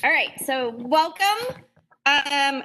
All right, so welcome.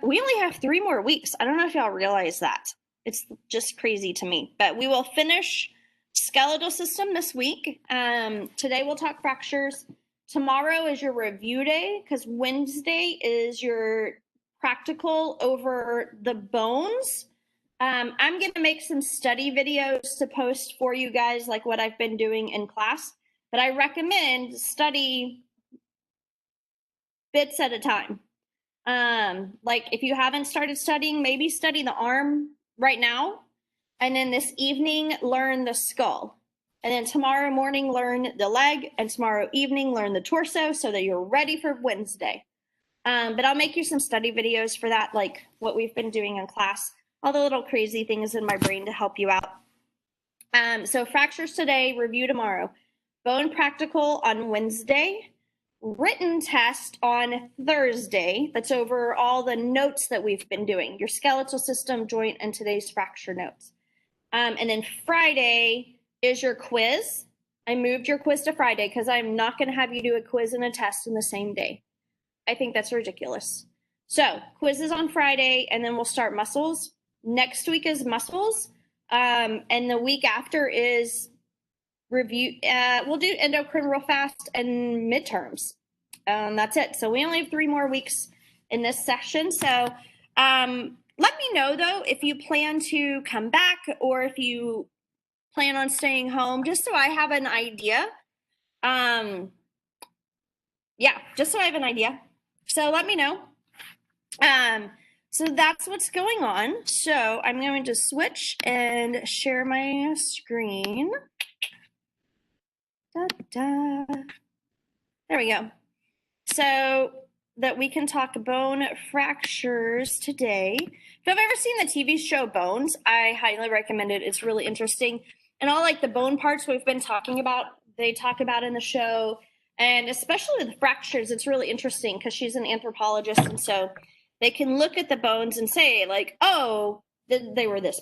We only have 3 more weeks. I don't know if y'all realize that. It's just crazy to me, but we will finish skeletal system this week. Today we'll talk fractures. Tomorrow is your review day because Wednesday is your practical over the bones. I'm going to make some study videos to post for you guys, like what I've been doing in class, but I recommend study bits at a time. Like if you haven't started studying, maybe study the arm right now, and then this evening learn the skull, and then tomorrow morning learn the leg, and tomorrow evening learn the torso so that you're ready for Wednesday. But I'll make you some study videos for that, like what we've been doing in class, all the little crazy things in my brain to help you out. So fractures today, review tomorrow, bone practical on Wednesday, written test on Thursday. That's over all the notes that we've been doing, your skeletal system, joint, and today's fracture notes. And then Friday is your quiz. I moved your quiz to Friday because I'm not going to have you do a quiz and a test in the same day. I think that's ridiculous. So quizzes on Friday, and then we'll start muscles. Next week is muscles. And the week after is review. We'll do endocrine real fast and midterms. That's it. So we only have 3 more weeks in this session. So let me know, though, if you plan to come back or if you plan on staying home, just so I have an idea. Yeah, just so I have an idea. So let me know. So that's what's going on. So I'm going to switch and share my screen. There we go. So that we can talk bone fractures today. If you've ever seen the TV show Bones, I highly recommend it. It's really interesting. And all like the bone parts we've been talking about, they talk about in the show. And especially the fractures, it's really interesting because she's an anthropologist. And so they can look at the bones and say like, oh, they were this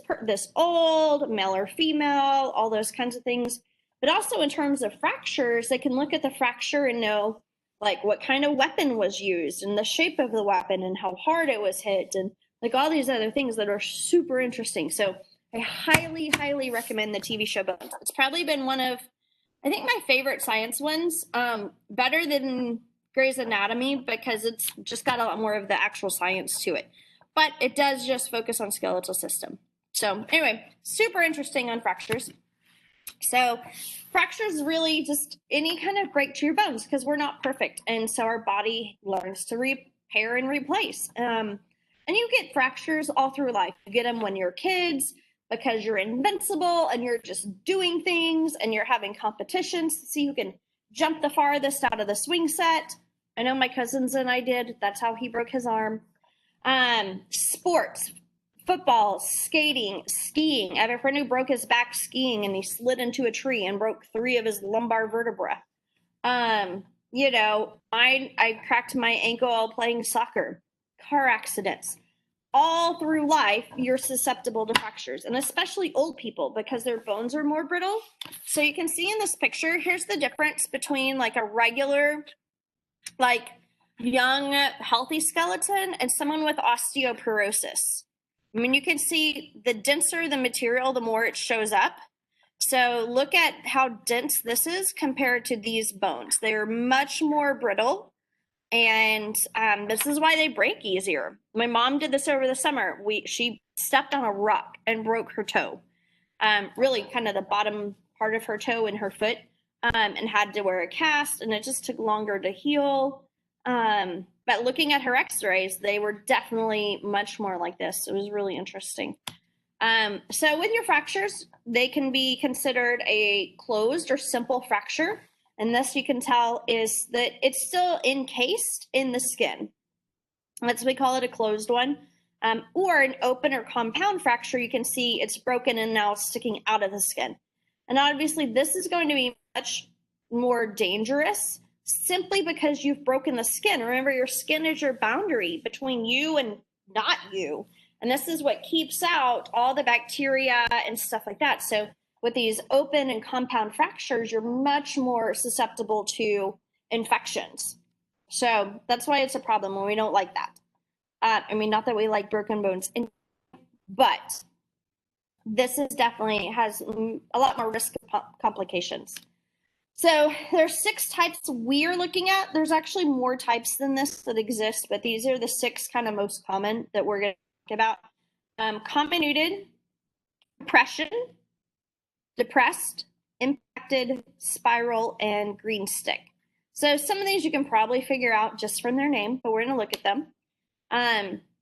old, male or female, all those kinds of things. But also in terms of fractures, they can look at the fracture and know like what kind of weapon was used and the shape of the weapon and how hard it was hit and like all these other things that are super interesting. So I highly, highly recommend the TV show Bones. It's probably been one of, I think, my favorite science ones, better than Grey's Anatomy because it's just got a lot more of the actual science to it. But it does just focus on skeletal system. So anyway, super interesting on fractures. So fractures really just any kind of break to your bones because we're not perfect. And so our body learns to repair and replace. And you get fractures all through life. You get them when you're kids because you're invincible and you're just doing things and you're having competitions to see who can jump the farthest out of the swing set. I know my cousins and I did. That's how he broke his arm. Sports. Football, skating, skiing. I have a friend who broke his back skiing and he slid into a tree and broke 3 of his lumbar vertebrae. You know, I cracked my ankle playing soccer, car accidents. All through life, you're susceptible to fractures, and especially old people because their bones are more brittle. So you can see in this picture, here's the difference between like a regular, like young, healthy skeleton and someone with osteoporosis. I mean, you can see the denser the material, the more it shows up. So look at how dense this is compared to these bones. They're much more brittle, and this is why they break easier. My mom did this over the summer. She stepped on a rock and broke her toe, really kind of the bottom part of her toe and her foot, and had to wear a cast, and it just took longer to heal. But looking at her x-rays, they were definitely much more like this. It was really interesting. So with your fractures, they can be considered a closed or simple fracture. And this you can tell is that it's still encased in the skin. That's why we call it a closed one. Or an open or compound fracture, you can see it's broken and now sticking out of the skin. And obviously this is going to be much more dangerous simply because you've broken the skin. Remember, your skin is your boundary between you and not you. And this is what keeps out all the bacteria and stuff like that. So with these open and compound fractures, you're much more susceptible to infections. So that's why it's a problem, and we don't like that. I mean, not that we like broken bones, but this is definitely has a lot more risk of complications. So there's 6 types we're looking at. There's actually more types than this that exist, but these are the 6 kind of most common that we're going to talk about. Comminuted, depression, depressed, impacted, spiral, and green stick. So some of these you can probably figure out just from their name, but we're going to look at them.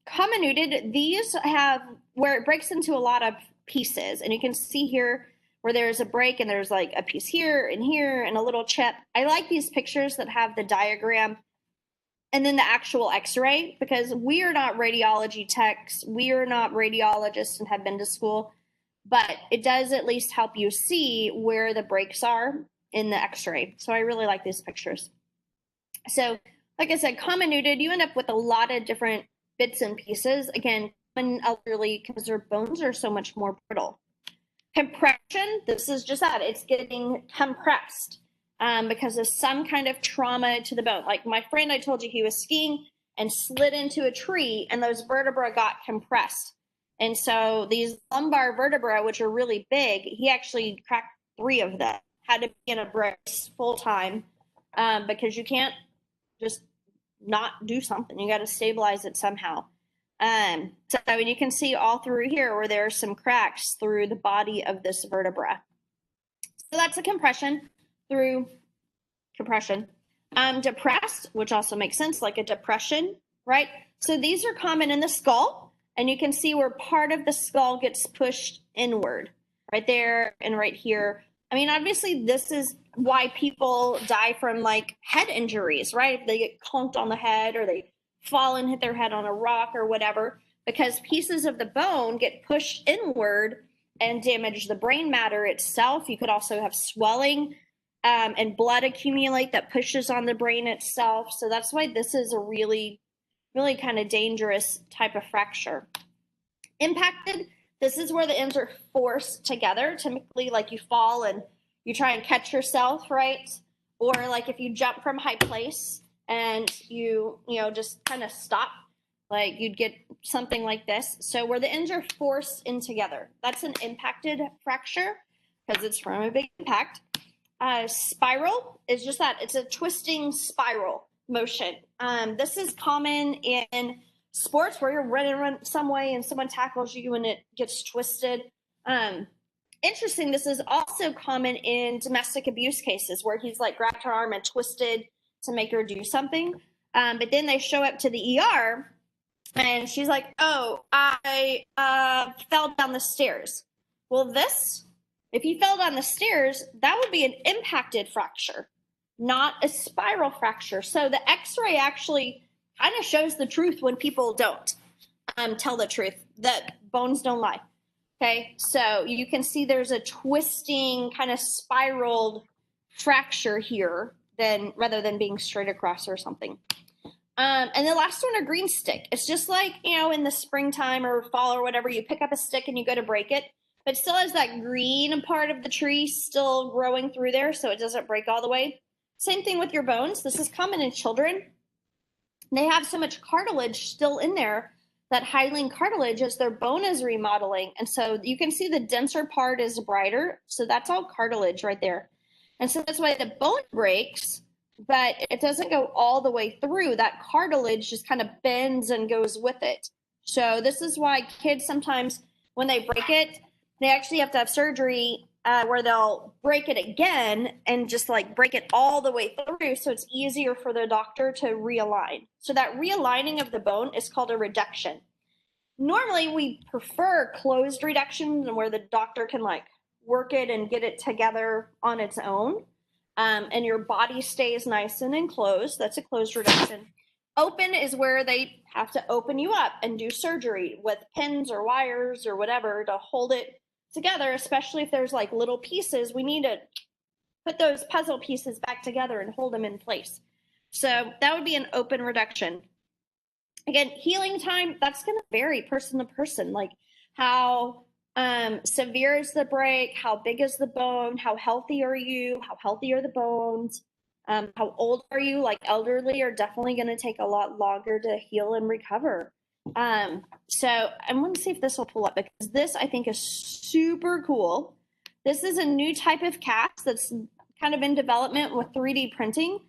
Comminuted, these have where it breaks into a lot of pieces, and you can see here where there's a break and there's like a piece here and a little chip. I like these pictures that have the diagram and then the actual x-ray, because we are not radiology techs, we are not radiologists and have been to school, but it does at least help you see where the breaks are in the x-ray. So I really like these pictures. So like I said, comminuted, you end up with a lot of different bits and pieces. Again, in elderly, because their bones are so much more brittle. Compression, this is just that, it's getting compressed because of some kind of trauma to the bone. Like my friend, I told you he was skiing and slid into a tree and those vertebrae got compressed. And so these lumbar vertebrae, which are really big, he actually cracked 3 of them, had to be in a brace full time because you can't just not do something. You got to stabilize it somehow. So you can see all through here where there are some cracks through the body of this vertebra. So that's a compression through compression. Depressed, which also makes sense, like a depression, right? So these are common in the skull, and you can see where part of the skull gets pushed inward, right there and right here. I mean, obviously, this is why people die from like head injuries, right? If they get clunked on the head or they fall and hit their head on a rock or whatever, because pieces of the bone get pushed inward and damage the brain matter itself. You could also have swelling and blood accumulate that pushes on the brain itself. So that's why this is a really, really kind of dangerous type of fracture. Impacted, this is where the ends are forced together. Typically, like you fall and you try and catch yourself, right? Or like if you jump from a high place and you just kind of stop, like you'd get something like this. So where the ends are forced in together, that's an impacted fracture because it's from a big impact. Spiral is just that, it's a twisting spiral motion. This is common in sports where you're running some way and someone tackles you and it gets twisted. Interesting, this is also common in domestic abuse cases where he's like grabbed her arm and twisted to make her do something. But then they show up to the ER and she's like, oh, I fell down the stairs. Well, if you fell down the stairs, that would be an impacted fracture, not a spiral fracture. So the x-ray actually kind of shows the truth when people don't tell the truth, that bones don't lie. Okay, so you can see there's a twisting kind of spiraled fracture here rather than being straight across or something. And the last one, a green stick. It's just like, in the springtime or fall or whatever, you pick up a stick and you go to break it, but it still has that green part of the tree still growing through there, so it doesn't break all the way. Same thing with your bones. This is common in children. They have so much cartilage still in there, that hyaline cartilage, as their bone is remodeling. And so you can see the denser part is brighter. So that's all cartilage right there. And so that's why the bone breaks, but it doesn't go all the way through. That cartilage just kind of bends and goes with it. So this is why kids sometimes, when they break it, they actually have to have surgery where they'll break it again and just like break it all the way through, so it's easier for the doctor to realign. So that realigning of the bone is called a reduction. Normally we prefer closed reduction, where the doctor can like work it and get it together on its own, and your body stays nice and enclosed. That's a closed reduction. Open is where they have to open you up and do surgery with pins or wires or whatever to hold it together, especially if there's like little pieces. We need to put those puzzle pieces back together and hold them in place. So that would be an open reduction. Again, healing time, that's going to vary person to person, like how severe is the break, how big is the bone, how healthy are you, how healthy are the bones. How old are you? Like elderly are definitely going to take a lot longer to heal and recover. So I want to see if this will pull up, because this I think is super cool. This is a new type of cast that's kind of in development with 3D printing.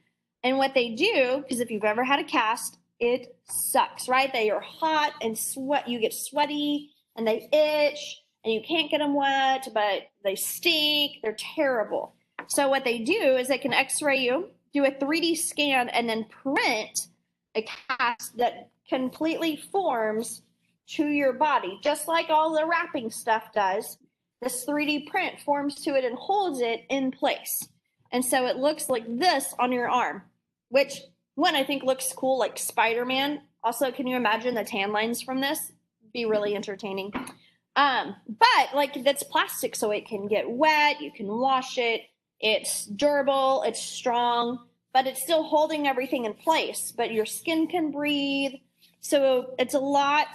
And what they do, because if you've ever had a cast, it sucks, right? They are hot and sweat. You get sweaty and they itch and you can't get them wet, but they stink. They're terrible. So what they do is they can x-ray you, do a 3D scan, and then print a cast that completely forms to your body, just like all the wrapping stuff does. This 3D print forms to it and holds it in place. And so it looks like this on your arm, which one I think looks cool, like Spider-Man. Also, can you imagine the tan lines from this? Be really entertaining. But like that's plastic, so it can get wet, you can wash it, it's durable, it's strong, but it's still holding everything in place, but your skin can breathe. So it's a lot,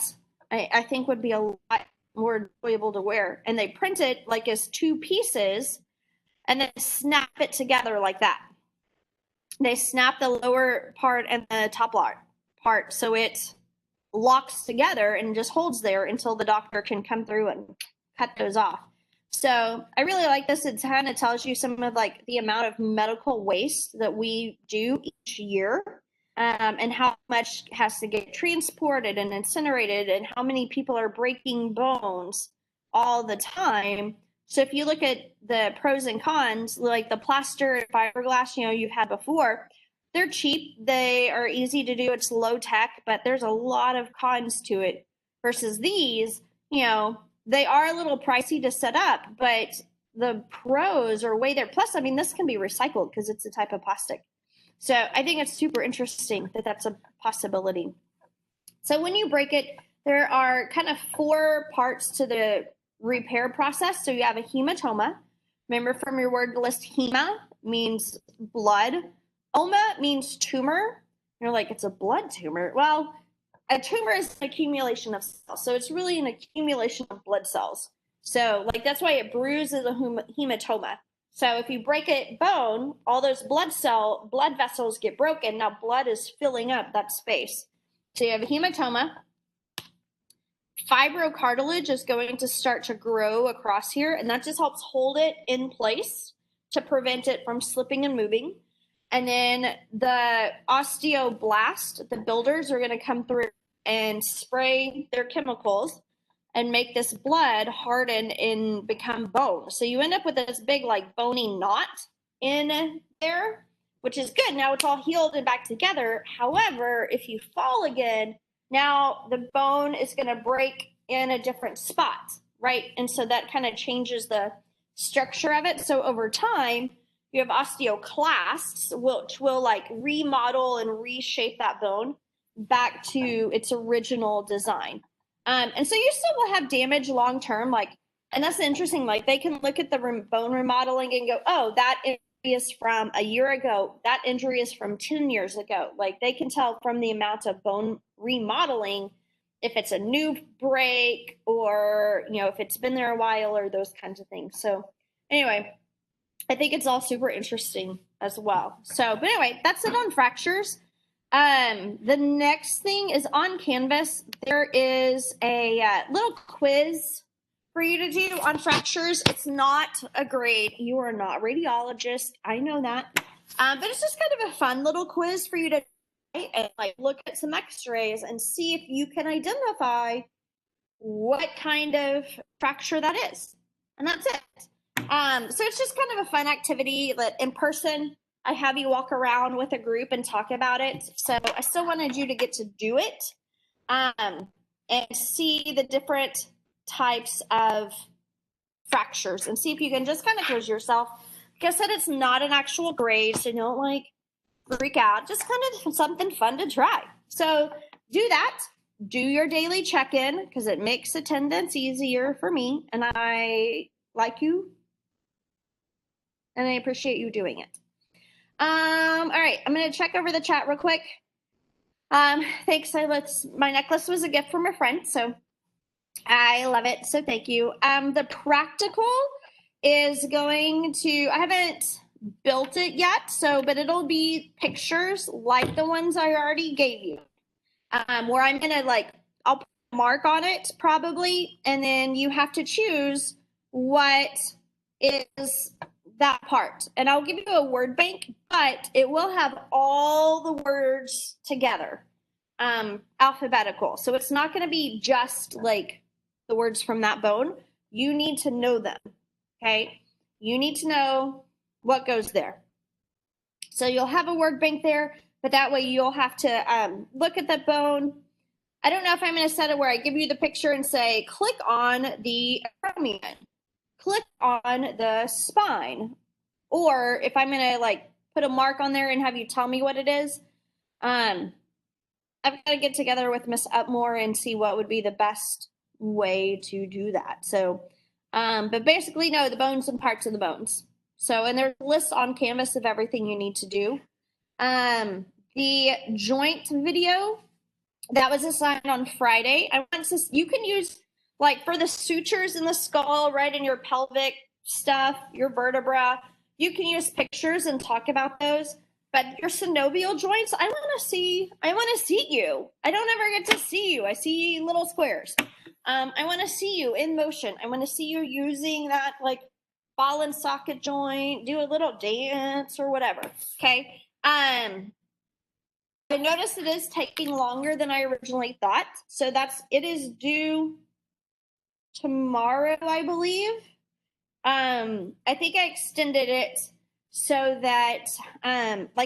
I think would be a lot more enjoyable to wear. And they print it like as two pieces and then snap it together like that. They snap the lower part and the top part so it locks together and just holds there until the doctor can come through and cut those off. So I really like this. It kind of tells you some of like the amount of medical waste that we do each year, and how much has to get transported and incinerated, and how many people are breaking bones all the time. So if you look at the pros and cons, like the plaster and fiberglass, you've had before, they're cheap. They are easy to do. It's low tech, but there's a lot of cons to it versus these, they are a little pricey to set up, but the pros are way there. Plus, I mean, this can be recycled because it's a type of plastic. So I think it's super interesting that that's a possibility. So when you break it, there are kind of 4 parts to the repair process. So you have a hematoma. Remember from your word list, hema means blood. Oma means tumor. You're like, it's a blood tumor. Well, a tumor is an accumulation of cells. So it's really an accumulation of blood cells. So like that's why it bruises a hematoma. So if you break a bone, all those blood vessels get broken. Now blood is filling up that space. So you have a hematoma. Fibrocartilage is going to start to grow across here, and that just helps hold it in place to prevent it from slipping and moving. And then the osteoblast, the builders, are going to come through and spray their chemicals and make this blood harden and become bone. So you end up with this big like bony knot in there, which is good. Now it's all healed and back together. However, if you fall again, now the bone is going to break in a different spot, right? And so that kind of changes the structure of it. So over time, you have osteoclasts, which will like remodel and reshape that bone back to its original design. And so you still will have damage long term, like, and that's interesting. Like they can look at the bone remodeling and go, oh, that is from a year ago. That injury is from 10 years ago. Like they can tell from the amount of bone remodeling if it's a new break or, if it's been there a while or those kinds of things. So anyway, I think it's all super interesting as well. So, but anyway, that's it on fractures. The next thing is on Canvas. There is a little quiz for you to do on fractures. It's not a grade. You are not a radiologist. I know that. But it's just kind of a fun little quiz for you to and like look at some x-rays and see if you can identify what kind of fracture that is. And that's it. So it's just kind of a fun activity that in person, I have you walk around with a group and talk about it. So I still wanted you to get to do it and see the different types of fractures and see if you can just kind of quiz yourself. Like I said, it's not an actual grade, so don't like freak out. Just kind of something fun to try. So do that. Do your daily check-in because it makes attendance easier for me, and I like you, and I appreciate you doing it. All right, I'm going to check over the chat real quick. Thanks. My necklace was a gift from a friend, so I love it. So thank you. The practical is going to, I haven't built it yet, but it'll be pictures like the ones I already gave you, where I'm gonna I'll put a mark on it probably, and then you have to choose what is that part. And I'll give you a word bank, but it will have all the words together, alphabetical. So it's not going to be just like the words from that bone. You need to know them. Okay. You need to know what goes there. So you'll have a word bank there, but that way you'll have to look at the bone. I don't know if I'm going to set it where I give you the picture and say, click on the acromion, click on the spine, or if I'm going to put a mark on there and have you tell me what it is. I've got to get together with Miss Upmore and see what would be the best way to do that. So, but basically, no, the bones and parts of the bones. So, and there's a list on Canvas of everything you need to do. The joint video that was assigned on Friday. I want to, you can use for the sutures in the skull, right, in your pelvic stuff, your vertebra, you can use pictures and talk about those. But your synovial joints, I want to see you. I don't ever get to see you. I see little squares. I want to see you in motion. I want to see you using that ball and socket joint, do a little dance or whatever. Okay. I noticed it is taking longer than I originally thought. So it is due tomorrow, I believe. I think I extended it so that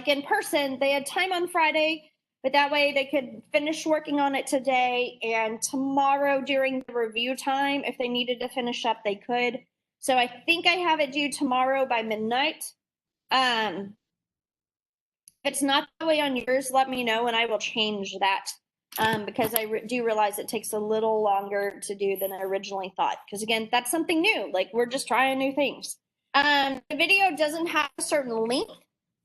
in person, they had time on Friday, but that way they could finish working on it today, and tomorrow during the review time, if they needed to finish up, they could. So I think I have it due tomorrow by midnight. If it's not the way on yours, let me know and I will change that, because I do realize it takes a little longer to do than I originally thought. Because again, that's something new. We're just trying new things. The video doesn't have a certain length,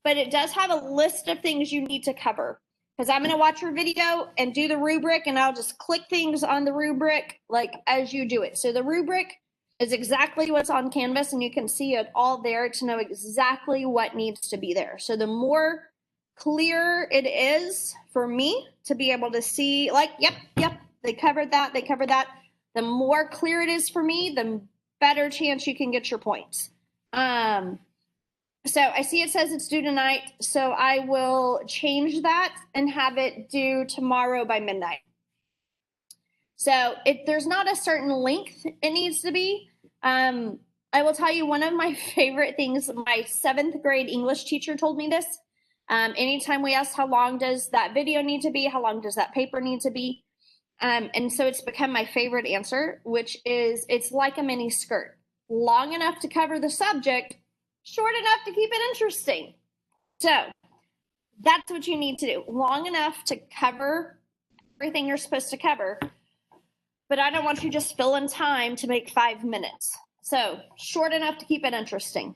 but it does have a list of things you need to cover. Because I'm going to watch your video and do the rubric, and I'll just click things on the rubric as you do it. So the rubric is exactly what's on Canvas, and you can see it all there to know exactly what needs to be there. So the more clear it is for me to be able to see, yep, they covered that, the more clear it is for me, the better chance you can get your points. So I see it says it's due tonight, so I will change that and have it due tomorrow by midnight. So there's not a certain length it needs to be. I will tell you one of my favorite things, my 7th grade English teacher told me this. Anytime we ask how long does that video need to be, how long does that paper need to be? And so it's become my favorite answer, which is it's like a mini skirt. Long enough to cover the subject, short enough to keep it interesting. So that's what you need to do. Long enough to cover everything you're supposed to cover, but I don't want you just filling time to make 5 minutes. So short enough to keep it interesting.